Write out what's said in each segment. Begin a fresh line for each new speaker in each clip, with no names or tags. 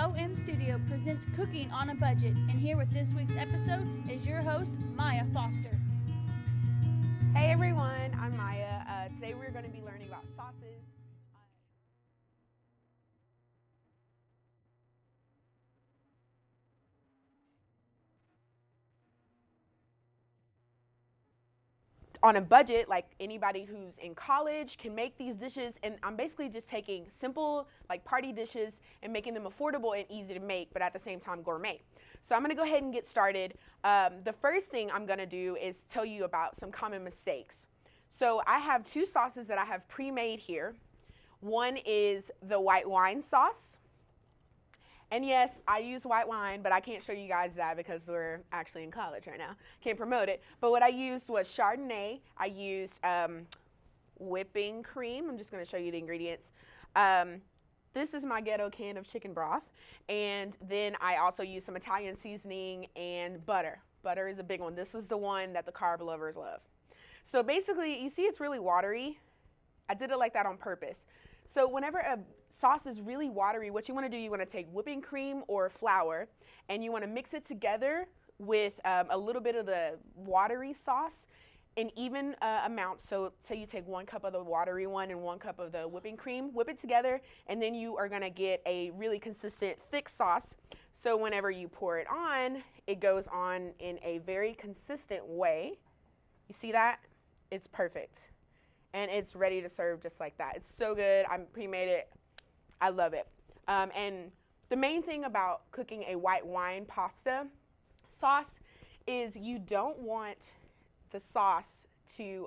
OM Studio presents Cooking on a Budget, and here with this week's episode is your host, Maya Foster.
Hey everyone, I'm Maya. Today we're going to be learning about sauces. On a budget, like anybody who's in college can make these dishes, and I'm basically just taking simple like party dishes and making them affordable and easy to make, but at the same time gourmet. So I'm gonna go ahead and get started. The first thing I'm gonna do is tell you about some common mistakes. So I have two sauces that I have pre-made here. One is the white wine sauce. And yes, I use white wine, but I can't show you guys that because we're actually in college right now. Can't promote it. But what I used was Chardonnay. I used whipping cream. I'm just going to show you the ingredients. This is my ghetto can of chicken broth. And then I also used some Italian seasoning and butter. Butter is a big one. This is the one that the carb lovers love. So basically, you see it's really watery. I did it like that on purpose. So whenever a sauce is really watery, what you want to do, you want to take whipping cream or flour and you want to mix it together with a little bit of the watery sauce in even amounts. So say you take 1 cup of the watery one and 1 cup of the whipping cream, whip it together, and then you are going to get a really consistent thick sauce. So whenever you pour it on, it goes on in a very consistent way. You see that? It's perfect. And it's ready to serve just like that. It's so good. I pre-made it. I love it. And the main thing about cooking a white wine pasta sauce is you don't want the sauce to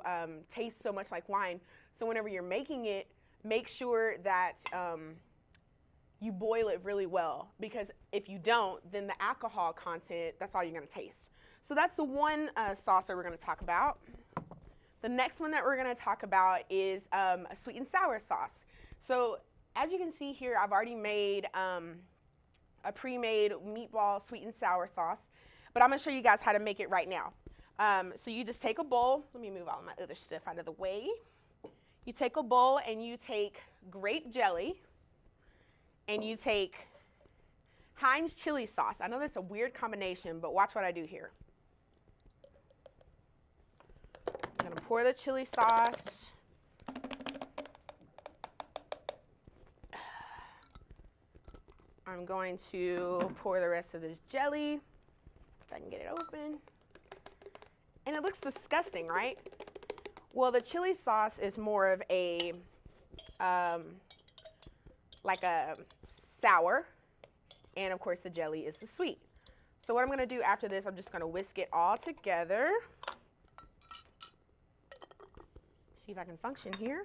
taste so much like wine. So whenever you're making it, make sure that you boil it really well, because if you don't, then the alcohol content, that's all you're going to taste. So that's the one sauce that we're going to talk about. The next one that we're going to talk about is a sweet and sour sauce. So as you can see here, I've already made a pre-made meatball sweet and sour sauce, but I'm going to show you guys how to make it right now. So you just take a bowl. Let me move all my other stuff out of the way. You take a bowl and you take grape jelly and you take Heinz chili sauce. I know that's a weird combination, but watch what I do here. I'm going to pour the chili sauce. I'm going to pour the rest of this jelly, if I can get it open. And it looks disgusting, right? Well, the chili sauce is more of a, like a sour, and of course the jelly is the sweet. So what I'm gonna do after this, I'm just gonna whisk it all together. See if I can function here.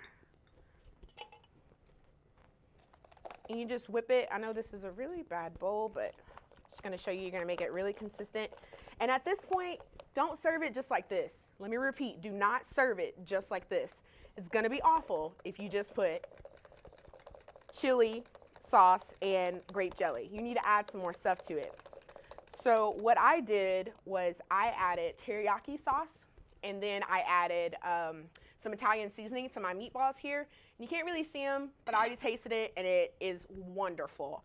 And you just whip it. I know this is a really bad bowl, but I'm just gonna show you, you're gonna make it really consistent. And at this point, don't serve it just like this. Let me repeat, do not serve it just like this. It's gonna be awful if you just put chili sauce and grape jelly. You need to add some more stuff to it. So what I did was I added teriyaki sauce, and then I added some Italian seasoning to my meatballs here. You can't really see them, but I already tasted it, and it is wonderful.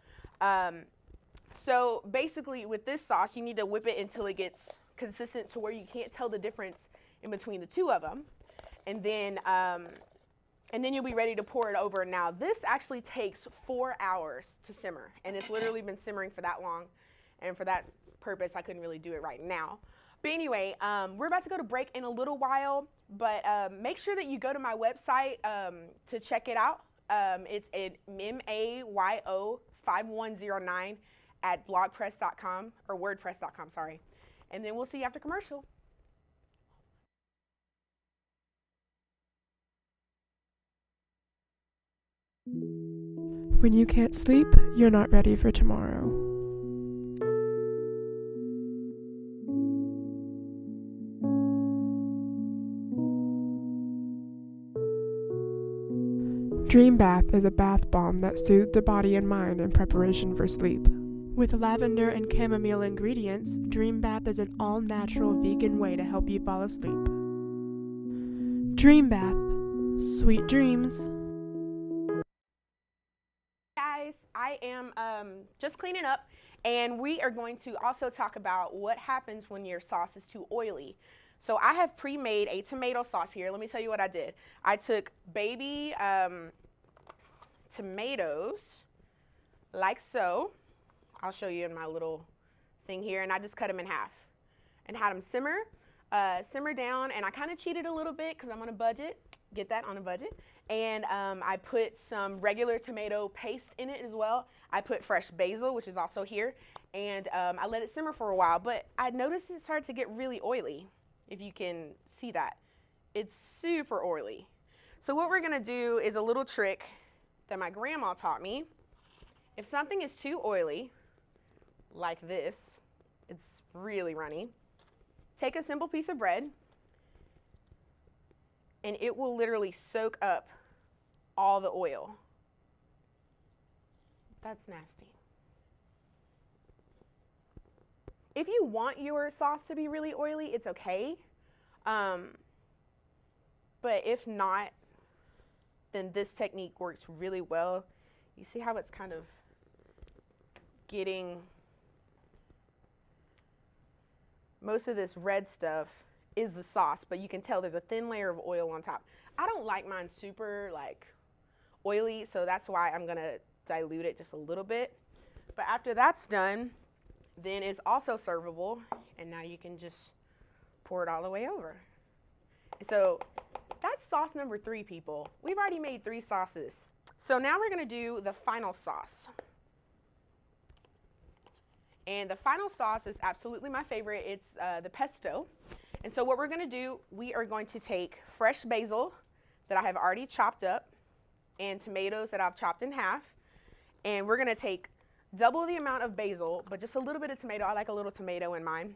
So basically, with this sauce, you need to whip it until it gets consistent to where you can't tell the difference in between the two of them. And then you'll be ready to pour it over. Now, this actually takes 4 hours to simmer, and it's literally been simmering for that long. And for that purpose, I couldn't really do it right now. But anyway, we're about to go to break in a little while, but make sure that you go to my website to check it out. It's at mayo5109 at blogpress.com, or wordpress.com, sorry. And then we'll see you after commercial.
When you can't sleep, you're not ready for tomorrow. Dream Bath is a bath bomb that soothes the body and mind in preparation for sleep. With lavender and chamomile ingredients, Dream Bath is an all-natural vegan way to help you fall asleep. Dream Bath. Sweet dreams.
Guys, I I am just cleaning up, and we are going to also talk about what happens when your sauce is too oily. So I have pre-made a tomato sauce here. Let me tell you what I did. I took baby tomatoes, like so. I'll show you in my little thing here, and I just cut them in half and had them simmer down, and I kind of cheated a little bit because I'm on a budget. Get that, on a budget. And I put some regular tomato paste in it as well. I put fresh basil, which is also here, and I let it simmer for a while, but I noticed it started to get really oily, if you can see that. It's super oily. So what we're gonna do is a little trick that my grandma taught me. If something is too oily, like this, it's really runny, take a simple piece of bread, and it will literally soak up all the oil. That's nasty. If you want your sauce to be really oily, it's okay. But if not, then this technique works really well. You see how it's kind of getting most of this red stuff is the sauce, but you can tell there's a thin layer of oil on top. I don't like mine super like oily, so that's why I'm gonna dilute it just a little bit. But after that's done, then it's also servable, and now you can just pour it all the way over. So that's sauce number 3, people. We've already made 3 sauces. So now we're gonna do the final sauce. And the final sauce is absolutely my favorite. It's the pesto. And so what we're gonna do, we are going to take fresh basil that I have already chopped up and tomatoes that I've chopped in half. And we're gonna take double the amount of basil, but just a little bit of tomato. I like a little tomato in mine.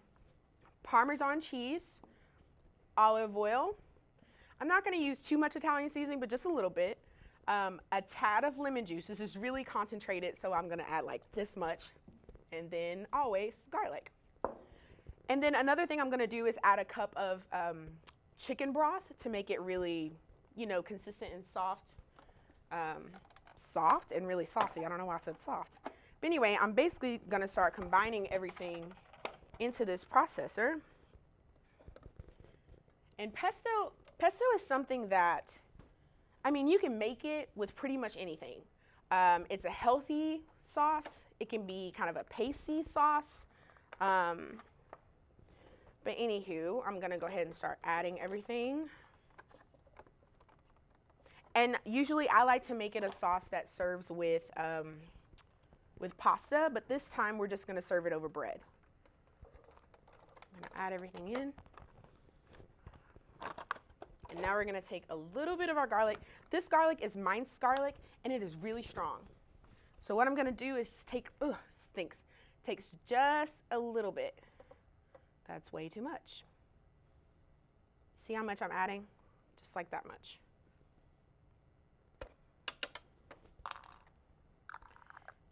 Parmesan cheese, olive oil. I'm not gonna use too much Italian seasoning, but just a little bit. A tad of lemon juice. This is really concentrated, so I'm gonna add like this much. And then always garlic. And then another thing I'm gonna do is add a cup of chicken broth to make it really, you know, consistent and soft. Soft and really saucy. I don't know why I said soft. But anyway, I'm basically gonna start combining everything into this processor. And pesto is something that, I mean, you can make it with pretty much anything. It's a healthy sauce. It can be kind of a pasty sauce. But anywho, I'm gonna go ahead and start adding everything. And usually I like to make it a sauce that serves with pasta, but this time we're just gonna serve it over bread. I'm gonna add everything in. And now we're gonna take a little bit of our garlic. This garlic is minced garlic, and it is really strong. So what I'm gonna do is take, stinks, takes just a little bit. That's way too much. See how much I'm adding? Just like that much.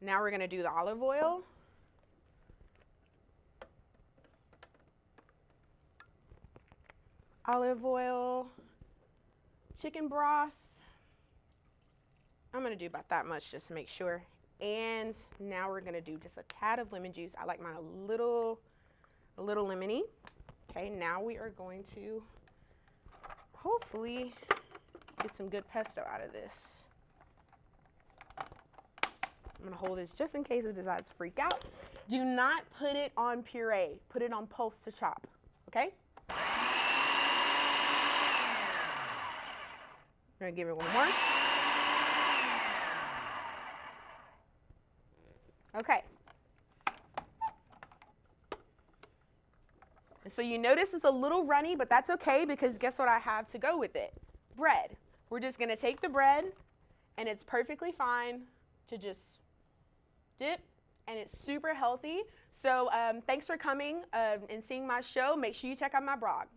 Now we're gonna do the olive oil. Olive oil, chicken broth. I'm gonna do about that much just to make sure. And now we're gonna do just a tad of lemon juice. I like mine a little lemony. Okay, now we are going to hopefully get some good pesto out of this. I'm gonna hold this just in case it decides to freak out. Do not put it on puree. Put it on pulse to chop, okay? I'm gonna give it one more. Okay. And so you notice it's a little runny, but that's okay because guess what I have to go with it? Bread. We're just gonna take the bread, and it's perfectly fine to just dip, and it's super healthy. So thanks for coming and seeing my show. Make sure you check out my blog.